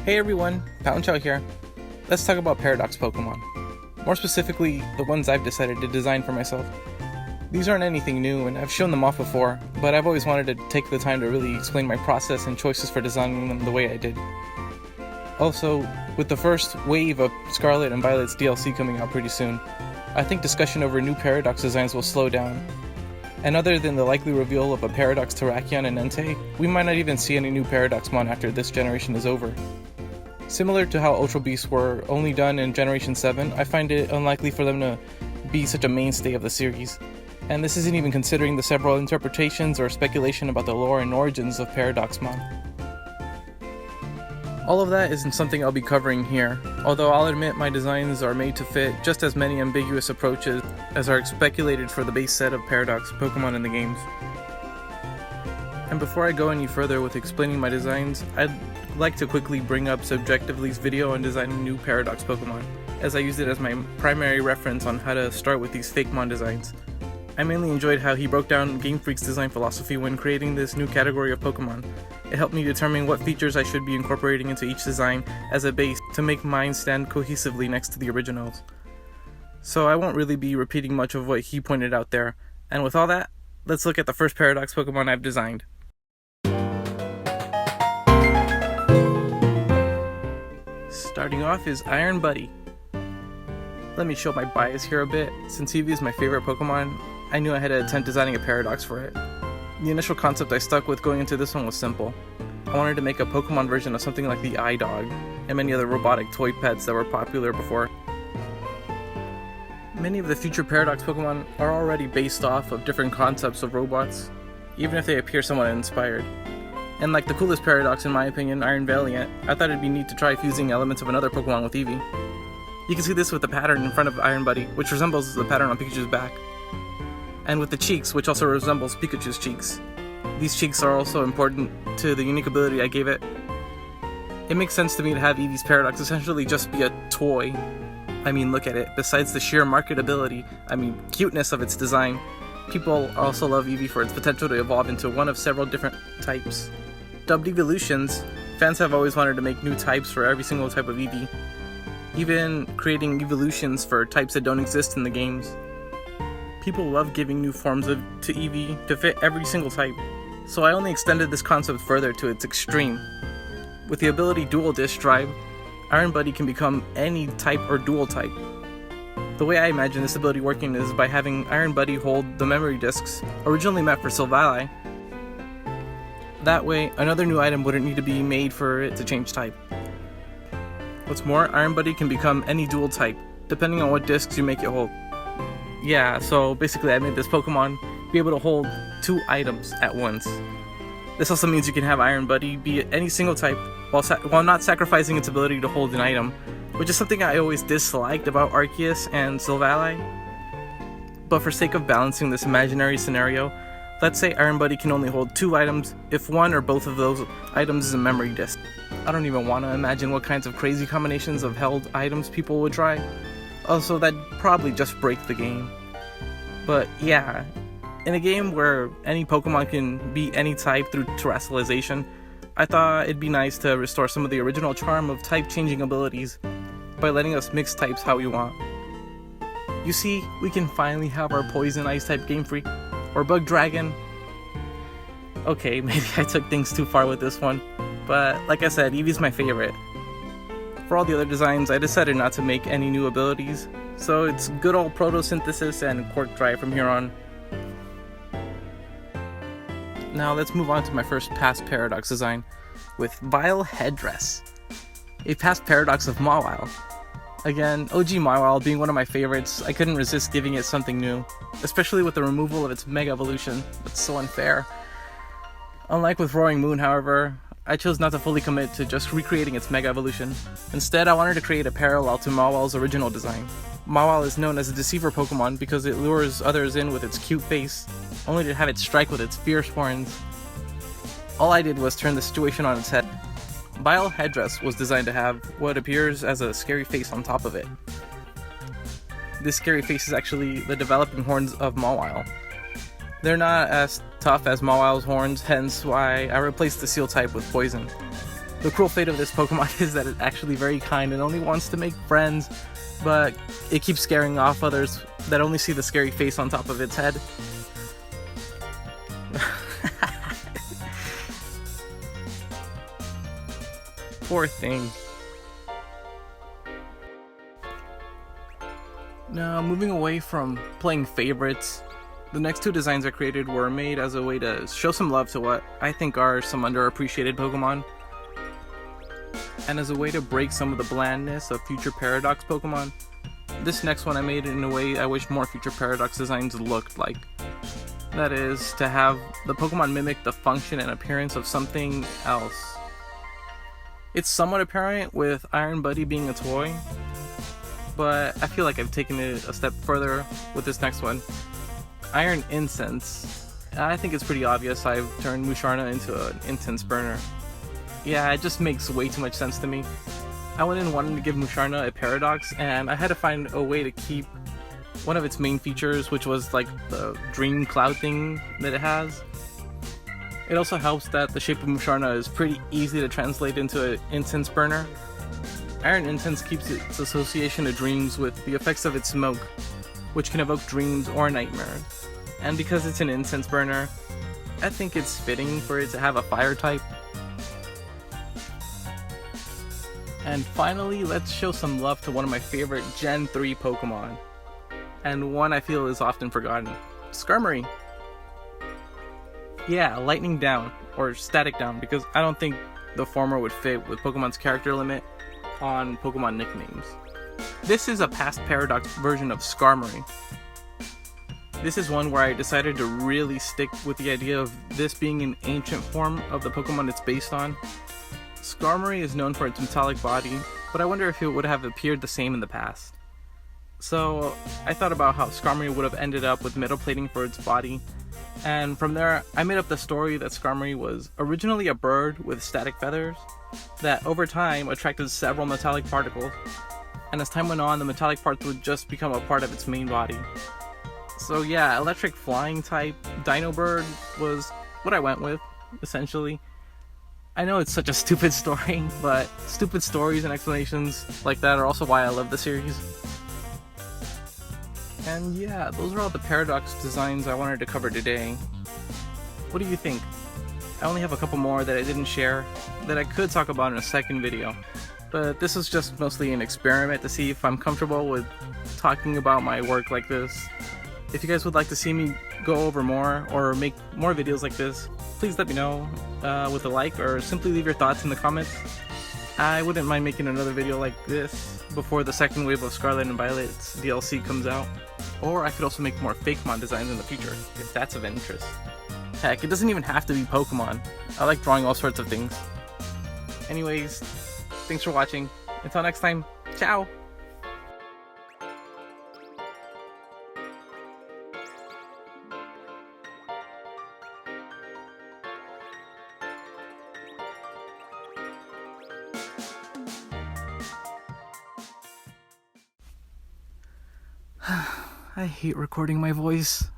Hey everyone, Chow here. Let's talk about Paradox Pokemon. More specifically, the ones I've decided to design for myself. These aren't anything new, and I've shown them off before, but I've always wanted to take the time to really explain my process and choices for designing them the way I did. Also, with the first wave of Scarlet and Violet's DLC coming out pretty soon, I think discussion over new Paradox designs will slow down. And other than the likely reveal of a Paradox Terrakion and Entei, we might not even see any new Paradoxmon after this generation is over. Similar to how Ultra Beasts were only done in Generation 7, I find it unlikely for them to be such a mainstay of the series. And this isn't even considering the several interpretations or speculation about the lore and origins of Paradoxmon. All of that isn't something I'll be covering here, although I'll admit my designs are made to fit just as many ambiguous approaches as are speculated for the base set of Paradox Pokémon in the games. And before I go any further with explaining my designs, I'd like to quickly bring up Subjectively's video on designing new Paradox Pokémon, as I used it as my primary reference on how to start with these Fakemon designs. I mainly enjoyed how he broke down Game Freak's design philosophy when creating this new category of Pokemon. It helped me determine what features I should be incorporating into each design as a base to make mine stand cohesively next to the originals. So I won't really be repeating much of what he pointed out there, and with all that, let's look at the first Paradox Pokemon I've designed. Starting off is Iron Buddy. Let me show my bias here a bit. Since Eevee is my favorite Pokemon, I knew I had to attempt designing a Paradox for it. The initial concept I stuck with going into this one was simple. I wanted to make a Pokemon version of something like the iDog, and many other robotic toy pets that were popular before. Many of the future Paradox Pokemon are already based off of different concepts of robots, even if they appear somewhat inspired. And like the coolest Paradox in my opinion, Iron Valiant, I thought it'd be neat to try fusing elements of another Pokemon with Eevee. You can see this with the pattern in front of Iron Buddy, which resembles the pattern on Pikachu's back. And with the cheeks, which also resembles Pikachu's cheeks. These cheeks are also important to the unique ability I gave it. It makes sense to me to have Eevee's Paradox essentially just be a toy. I mean, look at it. Besides the sheer marketability, cuteness of its design, people also love Eevee for its potential to evolve into one of several different types. Dubbed evolutions, fans have always wanted to make new types for every single type of Eevee, even creating evolutions for types that don't exist in the games. People love giving new forms to Eevee to fit every single type, so I only extended this concept further to its extreme. With the ability Dual Disk Drive, Iron Buddy can become any type or dual type. The way I imagine this ability working is by having Iron Buddy hold the memory discs originally meant for Silvally. That way, another new item wouldn't need to be made for it to change type. What's more, Iron Buddy can become any dual type, depending on what discs you make it hold. Yeah, so basically I made this Pokemon be able to hold two items at once. This also means you can have Iron Buddy be any single type while not sacrificing its ability to hold an item, which is something I always disliked about Arceus and Silvally. But for sake of balancing this imaginary scenario, let's say Iron Buddy can only hold two items if one or both of those items is a memory disk. I don't even want to imagine what kinds of crazy combinations of held items people would try. Also, that'd probably just break the game. But yeah, in a game where any Pokemon can be any type through terrestrialization, I thought it'd be nice to restore some of the original charm of type-changing abilities by letting us mix types how we want. You see, we can finally have our Poison Ice-type Game Freak, or Bug Dragon. Okay, maybe I took things too far with this one, but like I said, Eevee's my favorite. For all the other designs, I decided not to make any new abilities, so it's good old Photosynthesis and Quark Drive from here on. Now let's move on to my first past Paradox design, with Vile Headdress, a past Paradox of Mawile. Again, OG Mawile being one of my favorites, I couldn't resist giving it something new, especially with the removal of its Mega Evolution. That's so unfair. Unlike with Roaring Moon, however, I chose not to fully commit to just recreating its Mega Evolution. Instead, I wanted to create a parallel to Mawile's original design. Mawile is known as a deceiver Pokemon because it lures others in with its cute face, only to have it strike with its fierce horns. All I did was turn the situation on its head. Vile Headdress was designed to have what appears as a scary face on top of it. This scary face is actually the developing horns of Mawile. They're not as tough as Mawile's horns, hence why I replaced the Seal type with Poison. The cruel fate of this Pokemon is that it's actually very kind and only wants to make friends, but it keeps scaring off others that only see the scary face on top of its head. Poor thing. Now, moving away from playing favorites, the next two designs I created were made as a way to show some love to what I think are some underappreciated Pokemon, and as a way to break some of the blandness of future Paradox Pokemon. This next one I made in a way I wish more future Paradox designs looked like. That is, to have the Pokemon mimic the function and appearance of something else. It's somewhat apparent with Iron Buddy being a toy, but I feel like I've taken it a step further with this next one. Iron Incense. I think it's pretty obvious I've turned Musharna into an incense burner. Yeah, it just makes way too much sense to me. I went in wanting to give Musharna a Paradox, and I had to find a way to keep one of its main features, which was like the dream cloud thing that it has. It also helps that the shape of Musharna is pretty easy to translate into an incense burner. Iron Incense keeps its association of dreams with the effects of its smoke, which can evoke dreams or nightmares. And because it's an incense burner, I think it's fitting for it to have a fire type. And finally, let's show some love to one of my favorite Gen 3 Pokemon, and one I feel is often forgotten, Skarmory. Yeah, lightning down, or static down, because I don't think the former would fit with Pokemon's character limit on Pokemon nicknames. This is a past Paradox version of Skarmory. This is one where I decided to really stick with the idea of this being an ancient form of the Pokemon it's based on. Skarmory is known for its metallic body, but I wonder if it would have appeared the same in the past. So I thought about how Skarmory would have ended up with metal plating for its body, and from there I made up the story that Skarmory was originally a bird with static feathers that over time attracted several metallic particles, and as time went on the metallic parts would just become a part of its main body. So yeah, electric flying type Dino Bird was what I went with, essentially. I know it's such a stupid story, but stupid stories and explanations like that are also why I love the series. And yeah, those are all the Paradox designs I wanted to cover today. What do you think? I only have a couple more that I didn't share that I could talk about in a second video, but this is just mostly an experiment to see if I'm comfortable with talking about my work like this. If you guys would like to see me go over more or make more videos like this, please let me know with a like, or simply leave your thoughts in the comments. I wouldn't mind making another video like this before the second wave of Scarlet and Violet's DLC comes out. Or I could also make more Fakemon designs in the future, if that's of interest. Heck, it doesn't even have to be Pokemon. I like drawing all sorts of things. Anyways, thanks for watching. Until next time, ciao! I hate recording my voice.